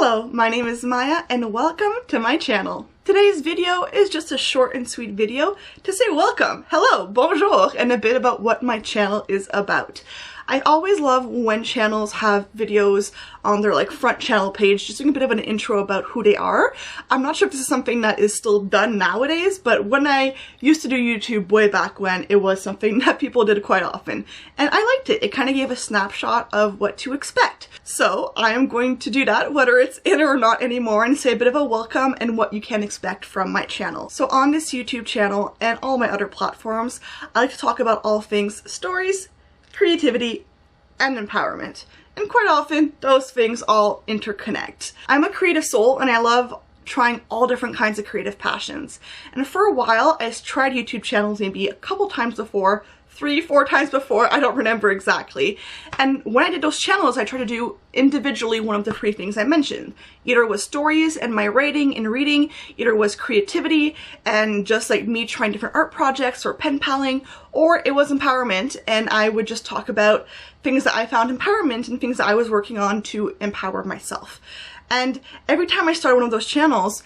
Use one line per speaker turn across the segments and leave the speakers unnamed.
Hello, my name is Maya and welcome to my channel. Today's video is just a short and sweet video to say welcome, hello, bonjour, and a bit about what my channel is about. I always love when channels have videos on their front channel page, just doing a bit of an intro about who they are. I'm not sure if this is something that is still done nowadays, but when I used to do YouTube way back when, it was something that people did quite often. And I liked it. It kind of gave a snapshot of what to expect. So I am going to do that, whether it's in or not anymore, and say a bit of a welcome and what you can expect from my channel. So on this YouTube channel and all my other platforms, I like to talk about all things stories, creativity, and empowerment. And quite often, those things all interconnect. I'm a creative soul and I love trying all different kinds of creative passions. And for a while, I tried YouTube channels maybe a couple times before, 3-4 times before, I don't remember exactly. And when I did those channels, I tried to do individually one of the 3 things I mentioned. Either it was stories and my writing and reading, either it was creativity and just me trying different art projects or pen paling, or it was empowerment and I would just talk about things that I found empowerment and things that I was working on to empower myself. And every time I started one of those channels,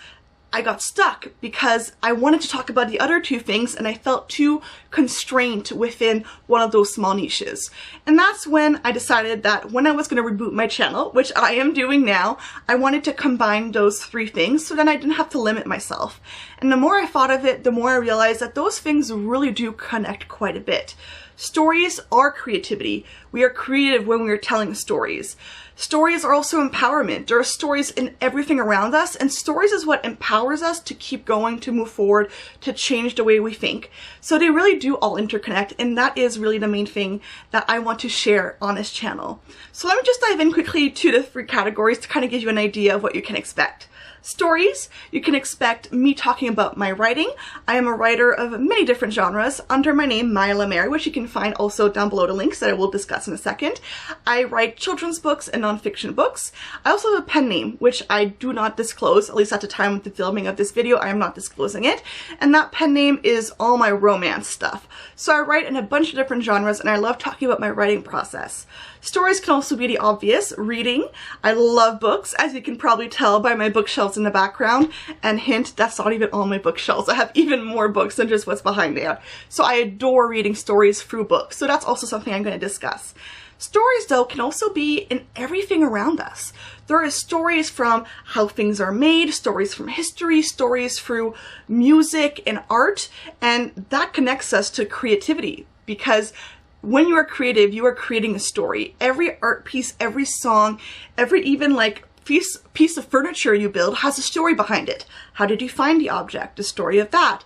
I got stuck because I wanted to talk about the other 2 things and I felt too constrained within one of those small niches. And that's when I decided that when I was going to reboot my channel, which I am doing now, I wanted to combine those 3 things so then I didn't have to limit myself. And the more I thought of it, the more I realized that those things really do connect quite a bit. Stories are creativity. We are creative when we are telling stories. Stories are also empowerment. There are stories in everything around us, and stories is what empowers us to keep going, to move forward, to change the way we think. So they really do all interconnect, and that is really the main thing that I want to share on this channel. So let me just dive in quickly to the 3 categories to kind of give you an idea of what you can expect. Stories, you can expect me talking about my writing. I am a writer of many different genres under my name, Maya Lemare, which you can find also down below the links that I will discuss in a second. I write children's books and nonfiction books. I also have a pen name, which I do not disclose, at least at the time of the filming of this video, I am not disclosing it. And that pen name is all my romance stuff. So I write in a bunch of different genres and I love talking about my writing process. Stories can also be the obvious. Reading. I love books, as you can probably tell by my bookshelves in the background. And hint, that's not even all my bookshelves. I have even more books than just what's behind there. So I adore reading stories through books. So that's also something I'm going to discuss. Stories, though, can also be in everything around us. There are stories from how things are made, stories from history, stories through music and art, and that connects us to creativity because when you are creative, you are creating a story. Every art piece, every song, every even piece of furniture you build has a story behind it. How did you find the object? The story of that.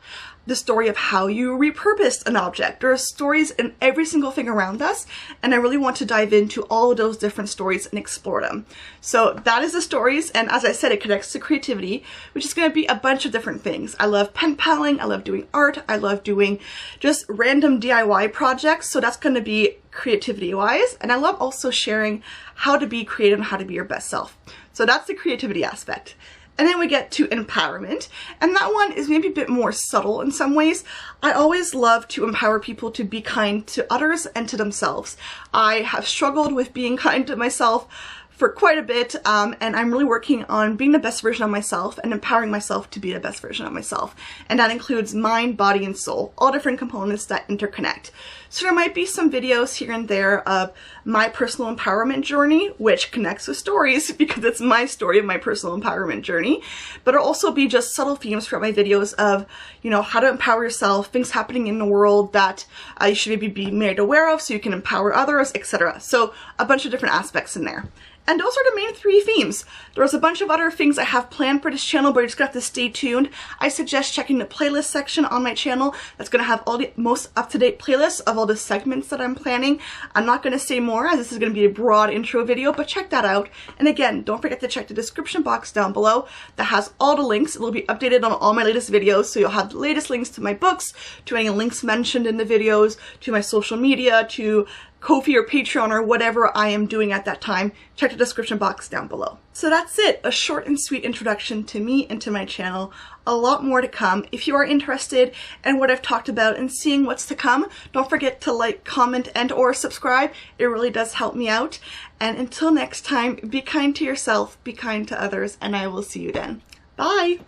The story of how you repurposed an object. There are stories in every single thing around us, and I really want to dive into all of those different stories and explore them. So that is the stories, and as I said, it connects to creativity, which is going to be a bunch of different things. I love pen paling, I love doing art, I love doing just random DIY projects, so that's going to be creativity-wise, and I love also sharing how to be creative and how to be your best self. So that's the creativity aspect. And then we get to empowerment, and that one is maybe a bit more subtle in some ways. I always love to empower people to be kind to others and to themselves. I have struggled with being kind to myself for quite a bit, and I'm really working on being the best version of myself and empowering myself to be the best version of myself. And that includes mind, body, and soul, all different components that interconnect. So there might be some videos here and there of my personal empowerment journey, which connects with stories because it's my story of my personal empowerment journey. But it'll also be just subtle themes throughout my videos of, how to empower yourself, things happening in the world that you should maybe be made aware of so you can empower others, etc. So a bunch of different aspects in there. And those are the main 3 themes. There's a bunch of other things I have planned for this channel, but you just got to stay tuned. I suggest checking the playlist section on my channel. That's going to have all the most up-to-date playlists of all the segments that I'm planning. I'm not going to say more as this is going to be a broad intro video, but check that out. And again, don't forget to check the description box down below that has all the links. It will be updated on all my latest videos, so you'll have the latest links to my books, to any links mentioned in the videos, to my social media, to Ko-fi or Patreon or whatever I am doing at that time, check the description box down below. So that's it, a short and sweet introduction to me and to my channel. A lot more to come. If you are interested in what I've talked about and seeing what's to come, don't forget to like, comment, and or subscribe. It really does help me out. And until next time, be kind to yourself, be kind to others, and I will see you then. Bye!